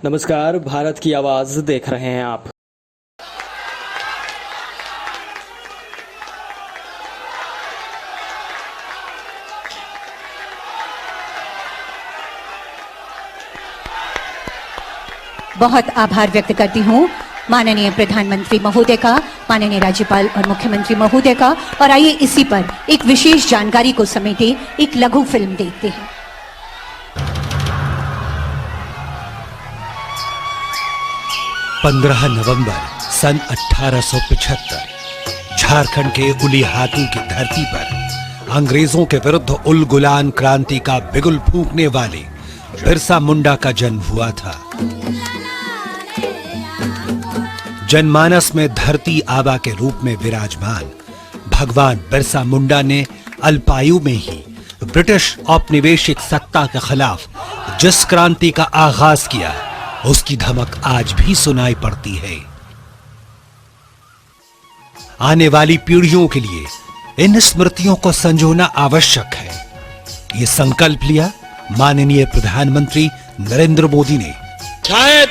नमस्कार, भारत की आवाज देख रहे हैं आप। बहुत आभार व्यक्त करती हूँ माननीय प्रधानमंत्री महोदय का, माननीय राज्यपाल और मुख्यमंत्री महोदय का। और आइए इसी पर एक विशेष जानकारी को समेटे एक लघु फिल्म देखते हैं। 15 नवंबर सन 1875 झारखंड के उलिहातू की धरती पर अंग्रेजों के विरुद्ध उल गुलान क्रांति का बिगुल फूंकने वाले बिरसा मुंडा का जन्म हुआ था। जनमानस में धरती आबा के रूप में विराजमान भगवान बिरसा मुंडा ने अल्पायु में ही ब्रिटिश औपनिवेशिक सत्ता के खिलाफ जिस क्रांति का आगाज किया, उसकी धमक आज भी सुनाई पड़ती है। आने वाली पीढ़ियों के लिए इन स्मृतियों को संजोना आवश्यक है। ये संकल्प लिया माननीय प्रधानमंत्री नरेंद्र मोदी ने। शायद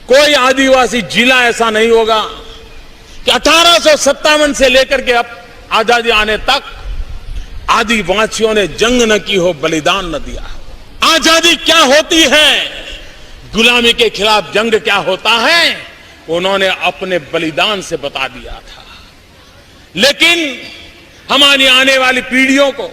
कोई आदिवासी जिला ऐसा नहीं होगा कि 1857 से लेकर के अब आजादी आने तक आदिवासियों ने जंग न की हो, बलिदान न दिया हो। आजादी क्या होती है, गुलामी के खिलाफ जंग क्या होता है, उन्होंने अपने बलिदान से बता दिया था। लेकिन हमारी आने वाली पीढ़ियों को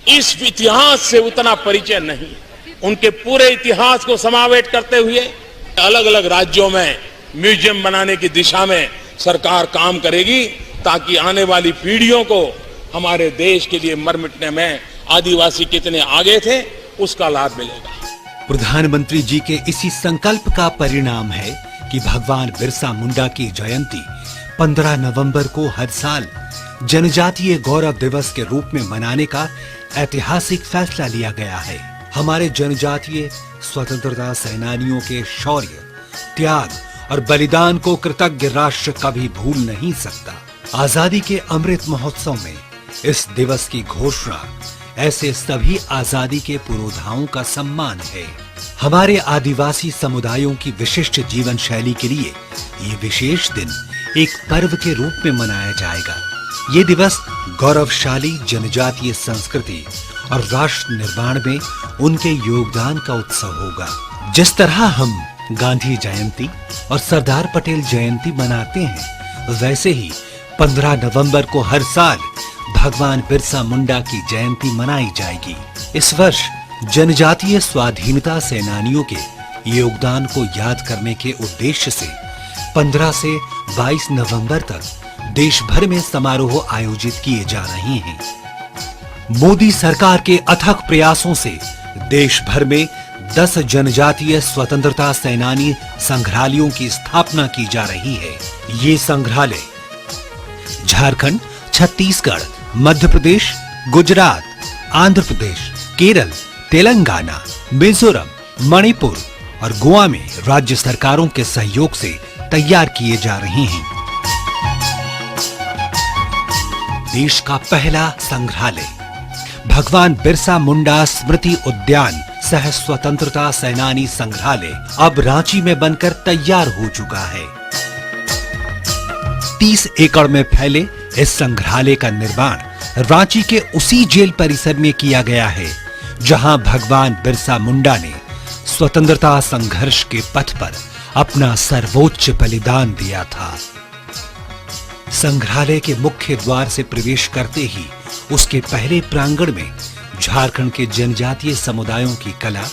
इस इतिहास से उतना परिचय नहीं। उनके पूरे इतिहास को समावेश करते हुए अलग अलग राज्यों में म्यूजियम बनाने की दिशा में सरकार काम करेगी, ताकि आने वाली पीढ़ियों को हमारे देश के लिए मर मिटने में आदिवासी कितने आगे थे, उसका लाभ मिलेगा। प्रधानमंत्री जी के इसी संकल्प का परिणाम है कि भगवान बिरसा मुंडा की जयंती 15 नवंबर को हर साल जनजातीय गौरव दिवस के रूप में मनाने का ऐतिहासिक फैसला लिया गया है। हमारे जनजातीय स्वतंत्रता सेनानियों के शौर्य, त्याग और बलिदान को कृतज्ञ राष्ट्र कभी भूल नहीं सकता। आजादी के अमृत महोत्सव में इस दिवस की घोषणा ऐसे सभी आजादी के पुरोधाओं का सम्मान है। हमारे आदिवासी समुदायों की विशिष्ट जीवन शैली के लिए ये विशेष दिन एक पर्व के रूप में मनाया जाएगा। ये दिवस गौरवशाली जनजातीय संस्कृति और राष्ट्र निर्माण में उनके योगदान का उत्सव होगा। जिस तरह हम गांधी जयंती और सरदार पटेल जयंती मनाते हैं, वैसे ही 15 नवंबर को हर साल भगवान बिरसा मुंडा की जयंती मनाई जाएगी। इस वर्ष जनजातीय स्वाधीनता सेनानियों के योगदान को याद करने के उद्देश्य से 15 से 22 नवंबर तक देश भर में समारोह आयोजित किए जा रहे हैं। मोदी सरकार के अथक प्रयासों से देश भर में 10 जनजातीय स्वतंत्रता सेनानी संग्रहालयों की स्थापना की जा रही है। ये संग्रहालय झारखंड, छत्तीसगढ़, मध्य प्रदेश, गुजरात, आंध्र प्रदेश, केरल, तेलंगाना, मिजोरम, मणिपुर और गोवा में राज्य सरकारों के सहयोग से तैयार किए जा रहे हैं। देश का पहला संग्रहालय भगवान बिरसा मुंडा स्मृति उद्यान सह स्वतंत्रता सेनानी संग्रहालय अब रांची में बनकर तैयार हो चुका है। 30 एकड़ में फैले इस संग्रहालय का निर्माण रांची के उसी जेल परिसर में किया गया है, जहां भगवान बिरसा मुंडा ने स्वतंत्रता संघर्ष के पथ पर अपना सर्वोच्च बलिदान दिया था। संग्रहालय के मुख्य द्वार से प्रवेश करते ही उसके पहले प्रांगण में झारखंड के जनजातीय समुदायों की कला,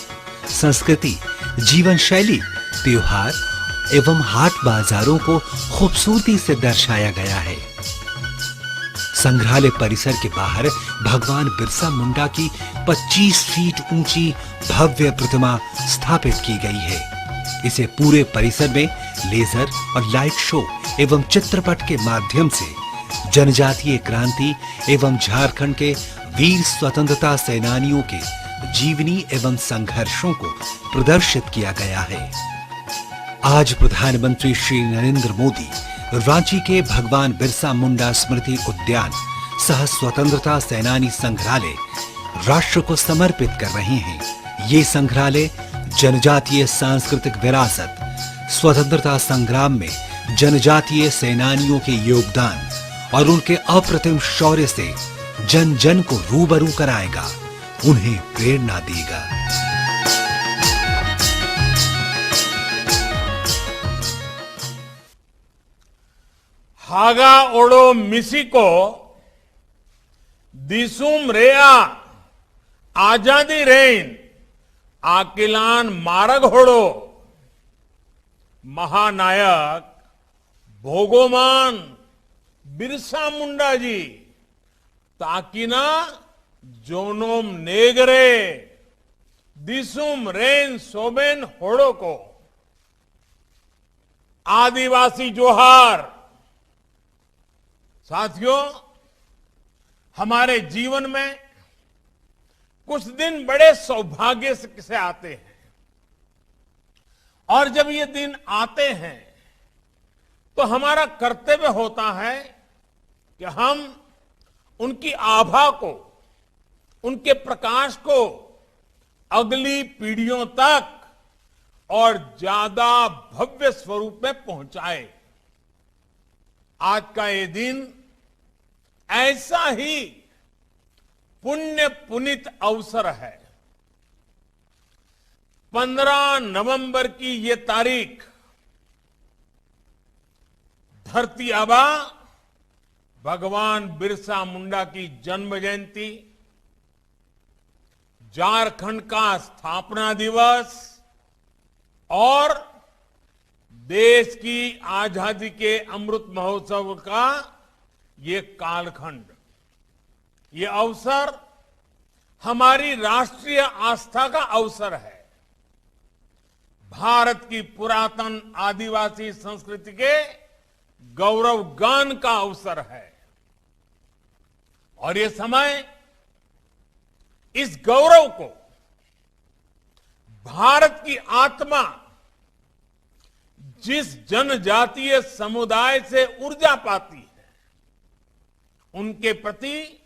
संस्कृति, जीवन शैली, त्योहार एवं हाट बाजारों को खूबसूरती से दर्शाया गया है। संग्रहालय परिसर के बाहर भगवान बिरसा मुंडा की 25 फीट ऊंची भव्य प्रतिमा स्थापित की गई है। इसे पूरे परिसर में लेजर और लाइट शो एवं चित्रपट के माध्यम से जनजातीय क्रांति एवं झारखंड के वीर स्वतंत्रता सेनानियों के जीवनी एवं संघर्षों को प्रदर्शित किया गया है। आज प्रधानमंत्री श्री नरेंद्र मोदी रांची के भगवान बिरसा मुंडा स्मृति उद्यान सह स्वतंत्रता सेनानी संग्रहालय राष्ट्र को समर्पित कर रहे हैं। ये संग्रहालय जनजातीय सांस्कृतिक विरासत, स्वतंत्रता संग्राम में जनजातीय सेनानियों के योगदान और उनके अप्रतिम शौर्य से जन जन को रूबरू कराएगा, उन्हें प्रेरणा देगा। हागा ओडो मिसिको दिसुम रेया आजादी रेन आकिलान मारग होड़ो महानायक भोगोमान बिरसा मुंडा जी ताकिना जोनोम नेगरे दिसुम रेन सोबेन होड़ो को आदिवासी जोहार। साथियों, हमारे जीवन में कुछ दिन बड़े सौभाग्य से आते हैं और जब ये दिन आते हैं तो हमारा कर्तव्य होता है कि हम उनकी आभा को, उनके प्रकाश को अगली पीढ़ियों तक और ज्यादा भव्य स्वरूप में पहुंचाए। आज का ये दिन ऐसा ही पुण्य पुनित अवसर है। 15 नवंबर की ये तारीख धरती आबा भगवान बिरसा मुंडा की जन्म जयंती, झारखंड का स्थापना दिवस और देश की आजादी के अमृत महोत्सव का ये कालखंड, ये अवसर हमारी राष्ट्रीय आस्था का अवसर है। भारत की पुरातन आदिवासी संस्कृति के गौरव गान का अवसर है और ये समय इस गौरव को भारत की आत्मा जिस जनजातीय समुदाय से ऊर्जा पाती है, उनके प्रति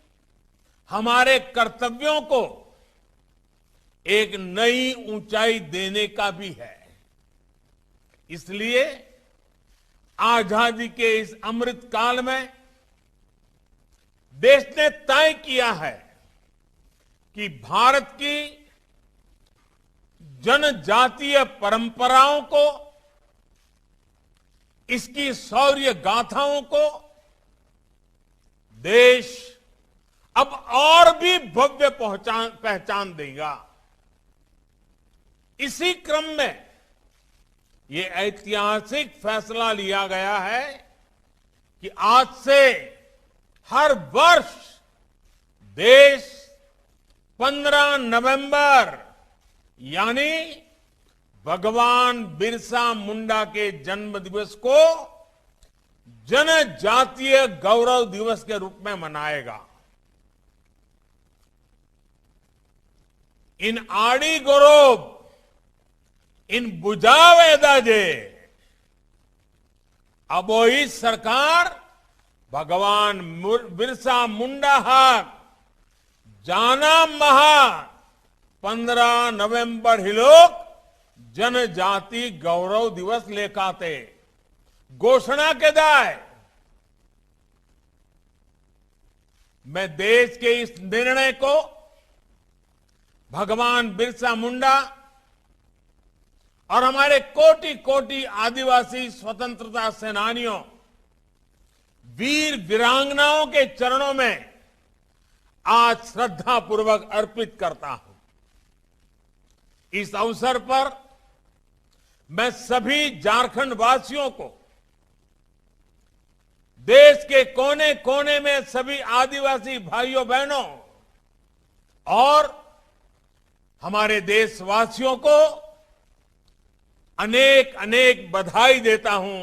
हमारे कर्तव्यों को एक नई ऊंचाई देने का भी है। इसलिए आजादी के इस अमृत काल में देश ने तय किया है कि भारत की जनजातीय परंपराओं को, इसकी शौर्य गाथाओं को देश अब और भी भव्य पहचान देगा। इसी क्रम में ये ऐतिहासिक फैसला लिया गया है कि आज से हर वर्ष देश 15 नवंबर यानी भगवान बिरसा मुंडा के जन्म दिवस को जनजातीय गौरव दिवस के रूप में मनाएगा। इन आड़ी गौरव इन बुझावेदाजे अबोई सरकार भगवान बिरसा मुंडा हक जाना महा 15 नवंबर हिलोक जनजाति गौरव दिवस लेखाते घोषणा के दाय। मैं देश के इस निर्णय को भगवान बिरसा मुंडा और हमारे कोटि कोटि आदिवासी स्वतंत्रता सेनानियों, वीर वीरांगनाओं के चरणों में आज श्रद्धा पूर्वक अर्पित करता हूं। इस अवसर पर मैं सभी झारखंड वासियों को, देश के कोने कोने में सभी आदिवासी भाइयों बहनों और हमारे देशवासियों को अनेक अनेक बधाई देता हूं,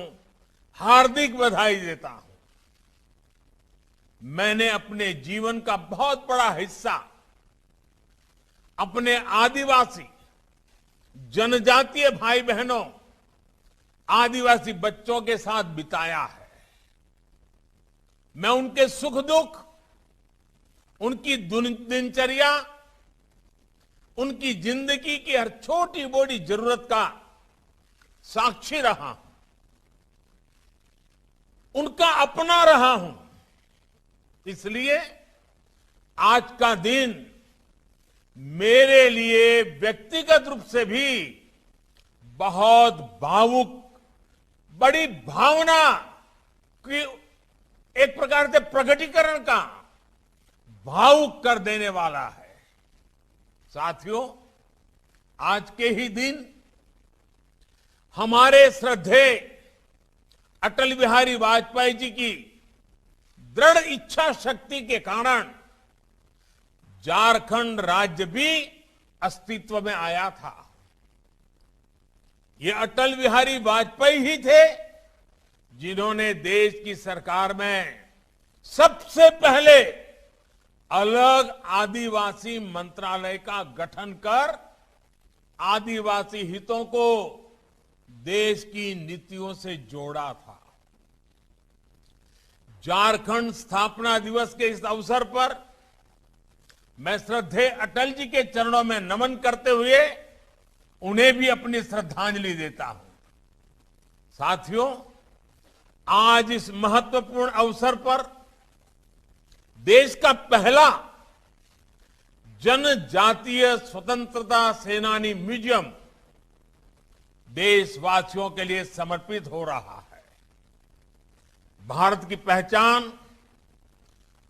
हार्दिक बधाई देता हूं। मैंने अपने जीवन का बहुत बड़ा हिस्सा अपने आदिवासी जनजातीय भाई बहनों, आदिवासी बच्चों के साथ बिताया है। मैं उनके सुख दुख, उनकी दिनचर्या उनकी जिंदगी की हर छोटी बड़ी जरूरत का साक्षी रहा हूं, उनका अपना रहा हूं। इसलिए आज का दिन मेरे लिए व्यक्तिगत रूप से भी बहुत भावुक, बड़ी भावना की एक प्रकार से प्रकटीकरण का भावुक कर देने वाला है। साथियों, आज के ही दिन हमारे श्रद्धेय अटल बिहारी वाजपेयी जी की दृढ़ इच्छा शक्ति के कारण झारखंड राज्य भी अस्तित्व में आया था। ये अटल बिहारी वाजपेयी ही थे जिन्होंने देश की सरकार में सबसे पहले अलग आदिवासी मंत्रालय का गठन कर आदिवासी हितों को देश की नीतियों से जोड़ा था। झारखंड स्थापना दिवस के इस अवसर पर मैं श्रद्धेय अटल जी के चरणों में नमन करते हुए उन्हें भी अपनी श्रद्धांजलि देता हूं। साथियों, आज इस महत्वपूर्ण अवसर पर देश का पहला जनजातीय स्वतंत्रता सेनानी म्यूजियम देशवासियों के लिए समर्पित हो रहा है। भारत की पहचान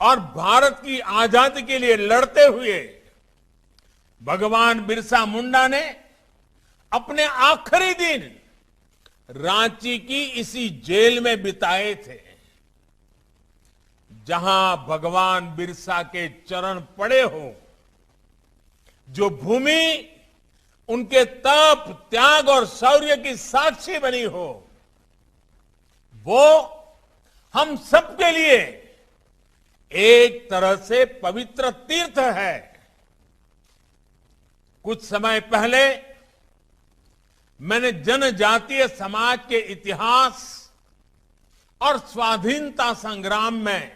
और भारत की आजादी के लिए लड़ते हुए भगवान बिरसा मुंडा ने अपने आखिरी दिन रांची की इसी जेल में बिताए थे, जहां भगवान बिरसा के चरण पड़े हो, जो भूमि उनके तप, त्याग और शौर्य की साक्षी बनी हो, वो हम सबके लिए एक तरह से पवित्र तीर्थ है। कुछ समय पहले मैंने जनजातीय समाज के इतिहास और स्वाधीनता संग्राम में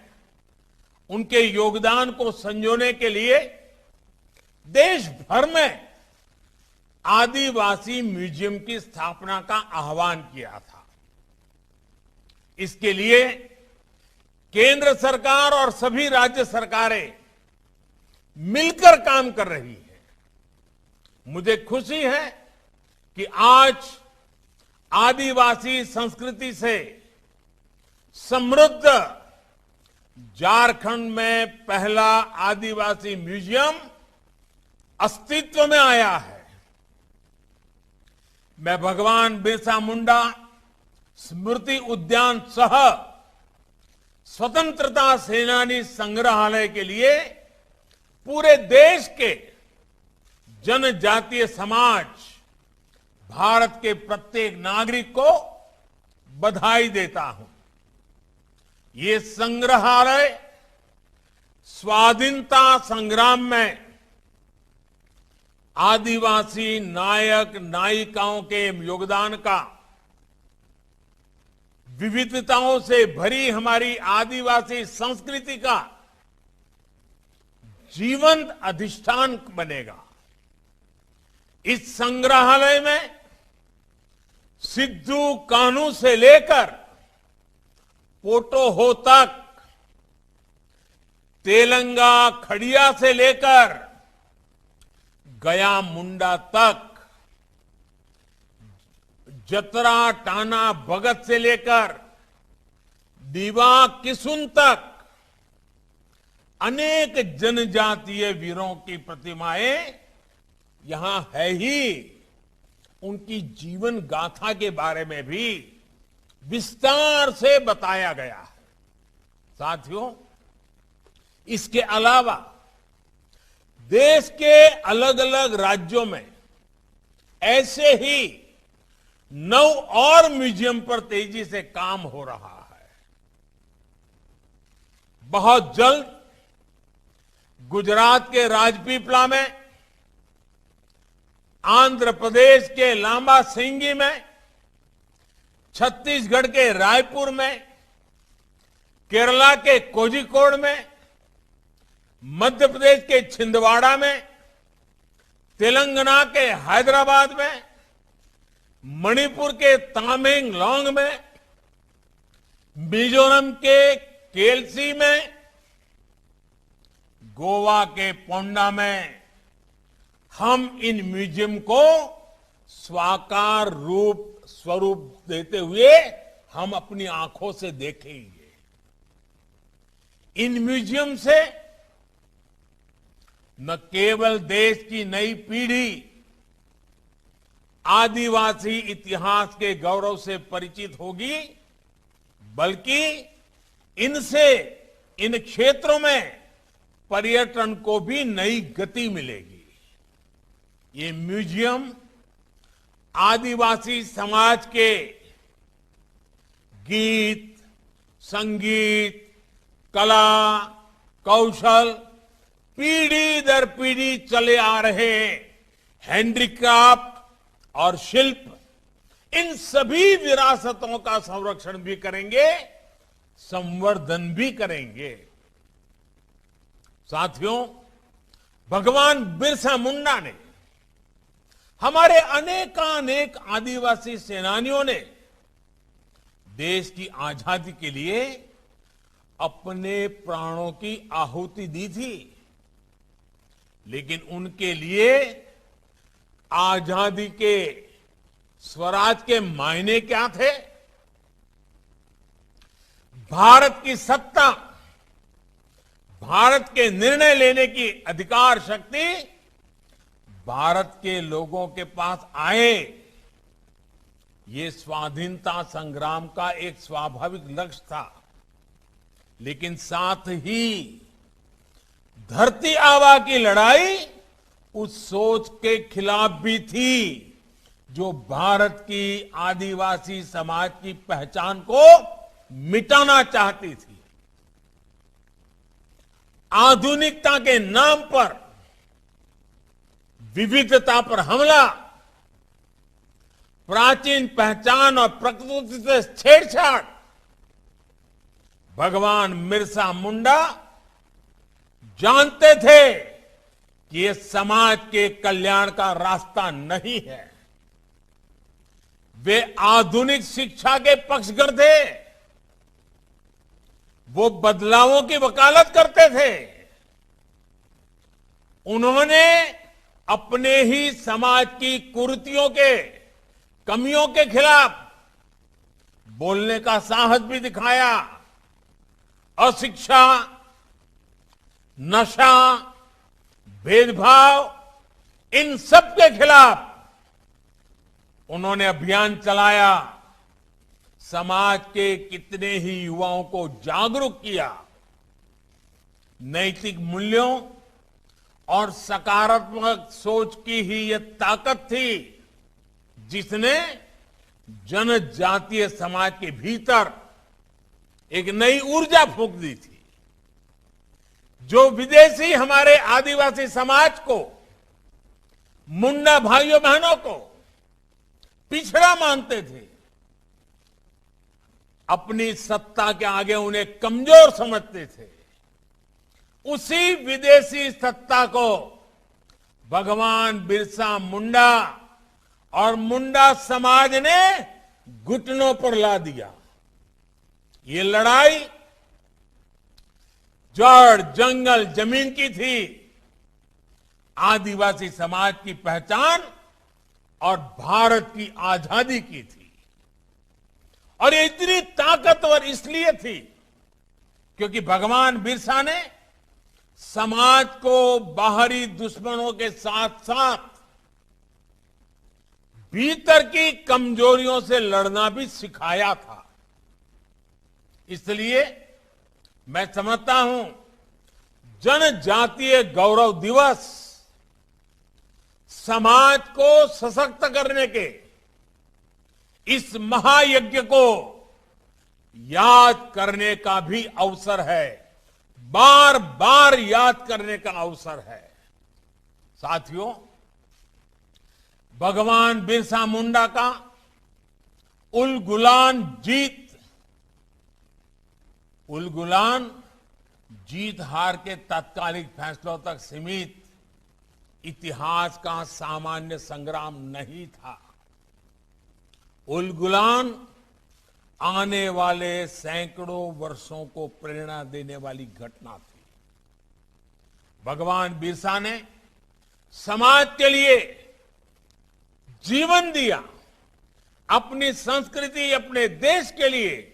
उनके योगदान को संजोने के लिए देश भर में आदिवासी म्यूजियम की स्थापना का आह्वान किया था। इसके लिए केंद्र सरकार और सभी राज्य सरकारें मिलकर काम कर रही है। मुझे खुशी है कि आज आदिवासी संस्कृति से समृद्ध झारखंड में पहला आदिवासी म्यूजियम अस्तित्व में आया है। मैं भगवान बिरसा मुंडा स्मृति उद्यान सह स्वतंत्रता सेनानी संग्रहालय के लिए पूरे देश के जनजातीय समाज, भारत के प्रत्येक नागरिक को बधाई देता हूं। ये संग्रहालय स्वाधीनता संग्राम में आदिवासी नायक नायिकाओं के योगदान का, विविधताओं से भरी हमारी आदिवासी संस्कृति का जीवंत अधिष्ठान बनेगा। इस संग्रहालय में सिद्धू कान्हू से लेकर पोटोहो तक, तेलंगा खड़िया से लेकर गया मुंडा तक, जतरा टाना भगत से लेकर दीवा किसुन तक अनेक जनजातीय वीरों की प्रतिमाएं यहां है ही। उनकी जीवन गाथा के बारे में भी विस्तार से बताया गया है। साथियों, इसके अलावा देश के अलग अलग राज्यों में ऐसे ही 9 और म्यूजियम पर तेजी से काम हो रहा है। बहुत जल्द गुजरात के राजपीपला में, आंध्र प्रदेश के लांबा सिंगी में, छत्तीसगढ़ के रायपुर में, केरला के कोझिकोड में, मध्य प्रदेश के छिंदवाड़ा में, तेलंगाना के हैदराबाद में, मणिपुर के तामेंगलोंग में, मिजोरम के केलसी में, गोवा के पोंडा में हम इन म्यूजियम को साकार स्वरूप देते हुए हम अपनी आंखों से देखेंगे। इन म्यूजियम से न केवल देश की नई पीढ़ी आदिवासी इतिहास के गौरव से परिचित होगी, बल्कि इनसे इन क्षेत्रों में पर्यटन को भी नई गति मिलेगी। ये म्यूजियम आदिवासी समाज के गीत, संगीत, कला, कौशल, पीढ़ी दर पीढ़ी चले आ रहे हैंडीक्राफ्ट और शिल्प, इन सभी विरासतों का संरक्षण भी करेंगे, संवर्धन भी करेंगे। साथियों, भगवान बिरसा मुंडा ने, हमारे अनेकानेक आदिवासी सेनानियों ने देश की आजादी के लिए अपने प्राणों की आहुति दी थी, लेकिन उनके लिए आजादी के स्वराज के मायने क्या थे? भारत की सत्ता, भारत के निर्णय लेने की अधिकार शक्ति भारत के लोगों के पास आए, ये स्वाधीनता संग्राम का एक स्वाभाविक लक्ष्य था। लेकिन साथ ही धरती आबा की लड़ाई उस सोच के खिलाफ भी थी जो भारत की आदिवासी समाज की पहचान को मिटाना चाहती थी। आधुनिकता के नाम पर विविधता पर हमला, प्राचीन पहचान और प्रकृति से छेड़छाड़, भगवान बिरसा मुंडा जानते थे कि ये समाज के कल्याण का रास्ता नहीं है। वे आधुनिक शिक्षा के पक्षधर थे, वो बदलावों की वकालत करते थे। उन्होंने अपने ही समाज की कुरीतियों के, कमियों के खिलाफ बोलने का साहस भी दिखाया। अशिक्षा, नशा, भेदभाव, इन सब के खिलाफ उन्होंने अभियान चलाया। समाज के कितने ही युवाओं को जागरूक किया। नैतिक मूल्यों और सकारात्मक सोच की ही यह ताकत थी जिसने जनजातीय समाज के भीतर एक नई ऊर्जा फूंक दी थी। जो विदेशी हमारे आदिवासी समाज को, मुंडा भाइयों बहनों को पिछड़ा मानते थे, अपनी सत्ता के आगे उन्हें कमजोर समझते थे, उसी विदेशी सत्ता को भगवान बिरसा मुंडा और मुंडा समाज ने घुटनों पर ला दिया। ये लड़ाई जड़, जंगल, जमीन की थी। आदिवासी समाज की पहचान और भारत की आजादी की थी। और ये इतनी ताकतवर इसलिए थी क्योंकि भगवान बिरसा ने समाज को बाहरी दुश्मनों के साथ साथ भीतर की कमजोरियों से लड़ना भी सिखाया था। इसलिए मैं समझता हूं जनजातीय गौरव दिवस समाज को सशक्त करने के इस महायज्ञ को याद करने का भी अवसर है, बार बार याद करने का अवसर है। साथियों, भगवान बिरसा मुंडा का उलगुलान जीत हार के तात्कालिक फैसलों तक सीमित इतिहास का सामान्य संग्राम नहीं था। उलगुलान आने वाले सैकड़ों वर्षों को प्रेरणा देने वाली घटना थी। भगवान बिरसा ने समाज के लिए जीवन दिया, अपनी संस्कृति, अपने देश के लिए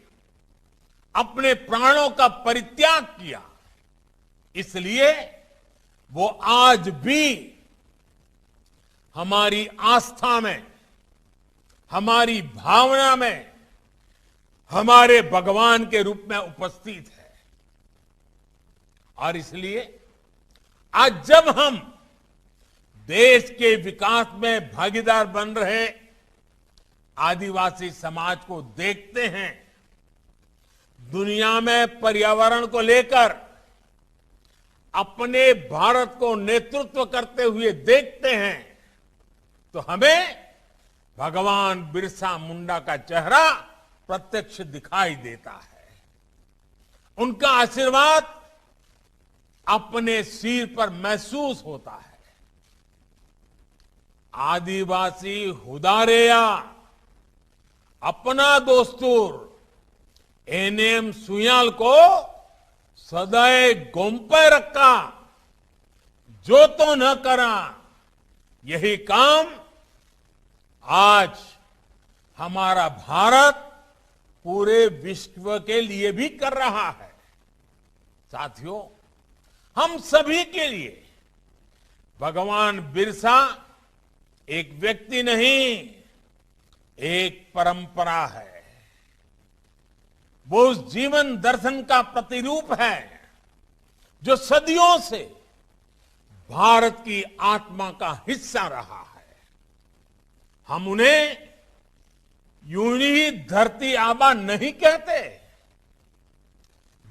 अपने प्राणों का परित्याग किया। इसलिए वो आज भी हमारी आस्था में, हमारी भावना में, हमारे भगवान के रूप में उपस्थित है। और इसलिए आज जब हम देश के विकास में भागीदार बन रहे आदिवासी समाज को देखते हैं, दुनिया में पर्यावरण को लेकर अपने भारत को नेतृत्व करते हुए देखते हैं, तो हमें भगवान बिरसा मुंडा का चेहरा प्रत्यक्ष दिखाई देता है। उनका आशीर्वाद अपने सिर पर महसूस होता है। आदिवासी हुदारेया अपना दोस्तूर एनएम सुयाल को सदैव गोंपे रखा, जो तो न करा। यही काम आज हमारा भारत पूरे विश्व के लिए भी कर रहा है। साथियों, हम सभी के लिए भगवान बिरसा एक व्यक्ति नहीं, एक परंपरा है। वो उस जीवन दर्शन का प्रतिरूप है जो सदियों से भारत की आत्मा का हिस्सा रहा है। हम उन्हें यूं ही धरती आबा नहीं कहते।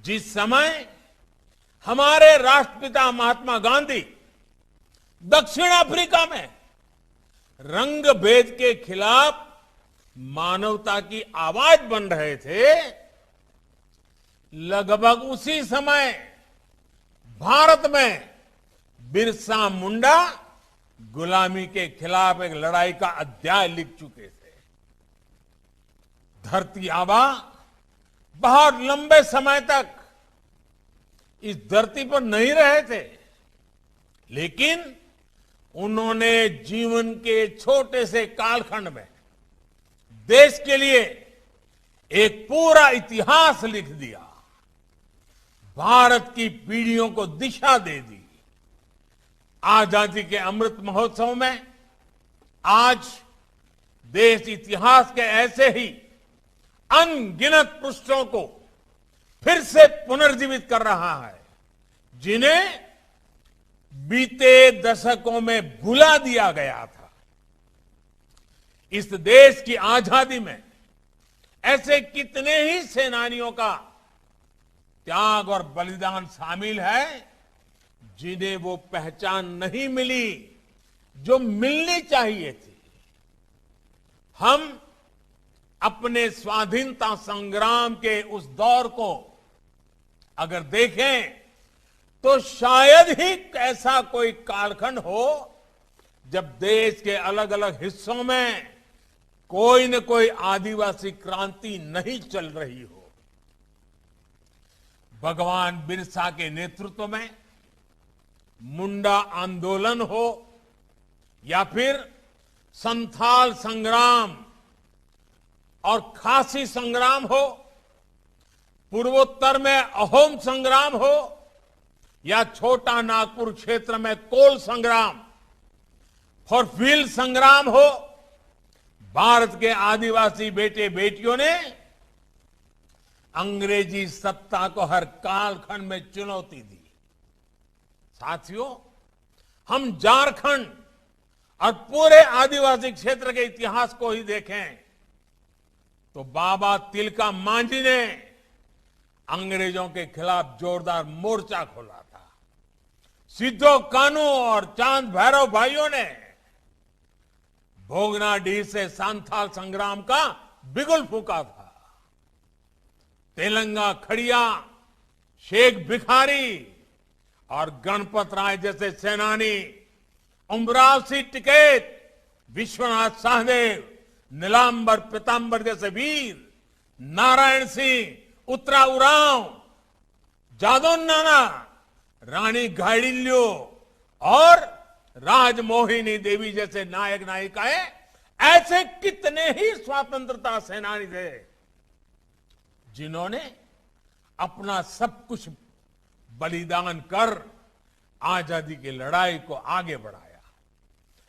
जिस समय हमारे राष्ट्रपिता महात्मा गांधी दक्षिण अफ्रीका में रंग भेद के खिलाफ मानवता की आवाज बन रहे थे, लगभग उसी समय भारत में बिरसा मुंडा गुलामी के खिलाफ एक लड़ाई का अध्याय लिख चुके थे। धरती आबा बहुत लंबे समय तक इस धरती पर नहीं रहे थे, लेकिन उन्होंने जीवन के छोटे से कालखंड में देश के लिए एक पूरा इतिहास लिख दिया, भारत की पीढ़ियों को दिशा दे दी। आजादी के अमृत महोत्सव में आज देश इतिहास के ऐसे ही अनगिनत पृष्ठों को फिर से पुनर्जीवित कर रहा है, जिन्हें बीते दशकों में भुला दिया गया था। इस देश की आजादी में ऐसे कितने ही सेनानियों का त्याग और बलिदान शामिल है, जिन्हें वो पहचान नहीं मिली जो मिलनी चाहिए थी। हम अपने स्वाधीनता संग्राम के उस दौर को अगर देखें तो शायद ही ऐसा कोई कालखंड हो जब देश के अलग अलग हिस्सों में कोई न कोई आदिवासी क्रांति नहीं चल रही हो। भगवान बिरसा के नेतृत्व में मुंडा आंदोलन हो या फिर संथाल संग्राम और खासी संग्राम हो, पूर्वोत्तर में अहोम संग्राम हो या छोटा नागपुर क्षेत्र में कोल संग्राम, फॉरफील्ड संग्राम हो, भारत के आदिवासी बेटे बेटियों ने अंग्रेजी सत्ता को हर कालखंड में चुनौती दी। साथियों, हम झारखंड और पूरे आदिवासी क्षेत्र के इतिहास को ही देखें तो बाबा तिलका मांझी ने अंग्रेजों के खिलाफ जोरदार मोर्चा खोला था। सिद्धो कानू और चांद भैरव भाइयों ने भोगनाडीह से सांथाल संग्राम का बिगुल फूंका था। तेलंगा खड़िया, शेख भिखारी और गणपत राय जैसे सेनानी उमराव सिंह टिकैत, विश्वनाथ सहदेव, नीलांबर पीतांबर जैसे वीर, नारायण सिंह, उत्तरा उरांव, जादव नाना, रानी घाइडिल्यो और राजमोहिनी देवी जैसे नायक नायिकाएं, ऐसे कितने ही स्वतंत्रता सेनानी थे जिन्होंने अपना सब कुछ बलिदान कर आजादी की लड़ाई को आगे बढ़ाया।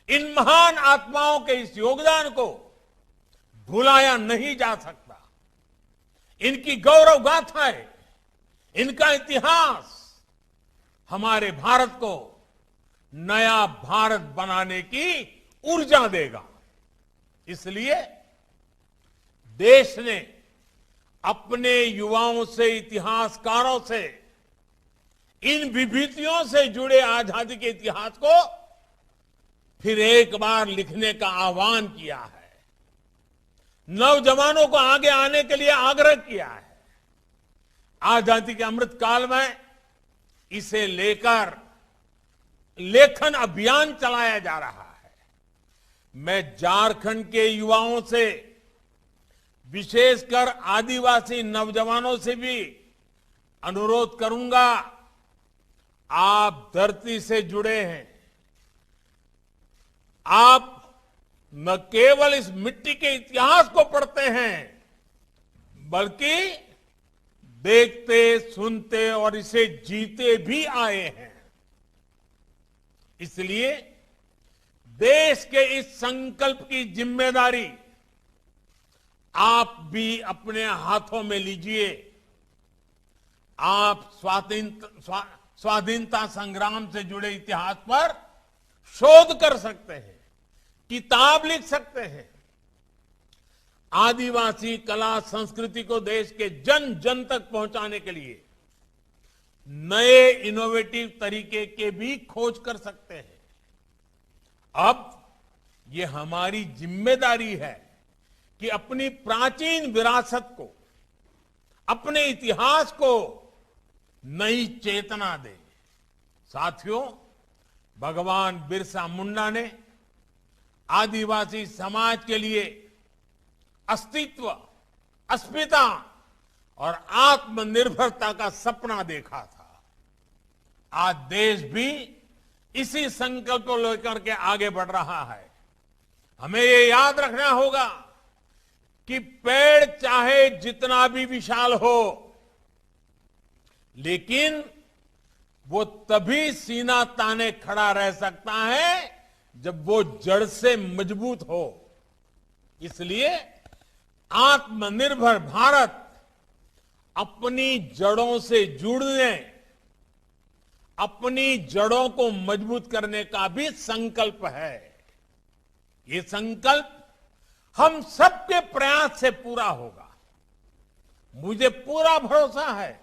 इन महान आत्माओं के इस योगदान को भुलाया नहीं जा सकता। इनकी गौरव गाथाएं, इनका इतिहास हमारे भारत को नया भारत बनाने की ऊर्जा देगा। इसलिए देश ने अपने युवाओं से, इतिहासकारों से इन विभूतियों से जुड़े आजादी के इतिहास को फिर एक बार लिखने का आह्वान किया है। नौजवानों को आगे आने के लिए आग्रह किया है। आजादी के अमृत काल में इसे लेकर लेखन अभियान चलाया जा रहा है। मैं झारखंड के युवाओं से, विशेषकर आदिवासी नौजवानों से भी अनुरोध करूंगा, आप धरती से जुड़े हैं। आप न केवल इस मिट्टी के इतिहास को पढ़ते हैं, बल्कि देखते, सुनते और इसे जीते भी आए हैं। इसलिए देश के इस संकल्प की जिम्मेदारी आप भी अपने हाथों में लीजिए। आप स्वाधीनता संग्राम से जुड़े इतिहास पर शोध कर सकते हैं, किताब लिख सकते हैं। आदिवासी कला संस्कृति को देश के जन जन तक पहुंचाने के लिए नए इनोवेटिव तरीके के भी खोज कर सकते हैं। अब ये हमारी जिम्मेदारी है कि अपनी प्राचीन विरासत को, अपने इतिहास को नई चेतना दे। साथियों, भगवान बिरसा मुंडा ने आदिवासी समाज के लिए अस्तित्व, अस्मिता और आत्मनिर्भरता का सपना देखा था। आज देश भी इसी संकल्प को लेकर के आगे बढ़ रहा है। हमें ये याद रखना होगा कि पेड़ चाहे जितना भी विशाल हो, लेकिन वो तभी सीना ताने खड़ा रह सकता है जब वो जड़ से मजबूत हो। इसलिए आत्मनिर्भर भारत अपनी जड़ों से जुड़ने, अपनी जड़ों को मजबूत करने का भी संकल्प है। ये संकल्प हम सबके प्रयास से पूरा होगा। मुझे पूरा भरोसा है,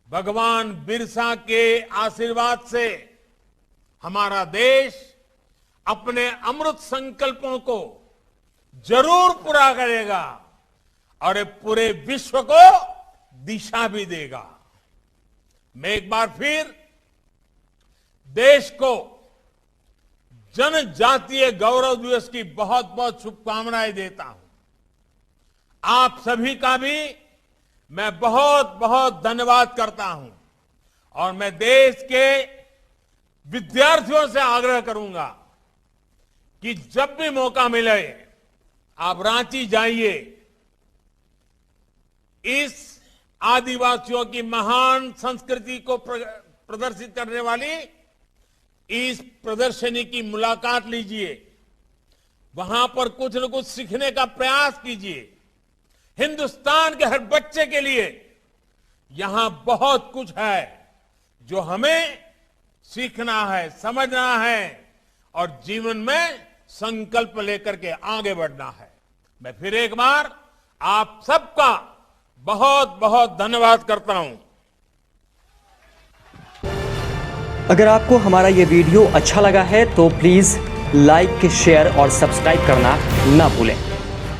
भगवान बिरसा के आशीर्वाद से हमारा देश अपने अमृत संकल्पों को जरूर पूरा करेगा और पूरे विश्व को दिशा भी देगा। मैं एक बार फिर देश को जनजातीय गौरव दिवस की बहुत बहुत शुभकामनाएं देता हूं। आप सभी का भी मैं बहुत बहुत धन्यवाद करता हूं और मैं देश के विद्यार्थियों से आग्रह करूंगा कि जब भी मौका मिले आप रांची जाइए। इस आदिवासियों की महान संस्कृति को प्रदर्शित करने वाली इस प्रदर्शनी की मुलाकात लीजिए। वहां पर कुछ न कुछ सीखने का प्रयास कीजिए। हिंदुस्तान के हर बच्चे के लिए यहां बहुत कुछ है जो हमें सीखना है, समझना है और जीवन में संकल्प लेकर के आगे बढ़ना है। मैं फिर एक बार आप सबका बहुत बहुत धन्यवाद करता हूं। अगर आपको हमारा ये वीडियो अच्छा लगा है तो प्लीज़ लाइक, शेयर और सब्सक्राइब करना ना भूलें।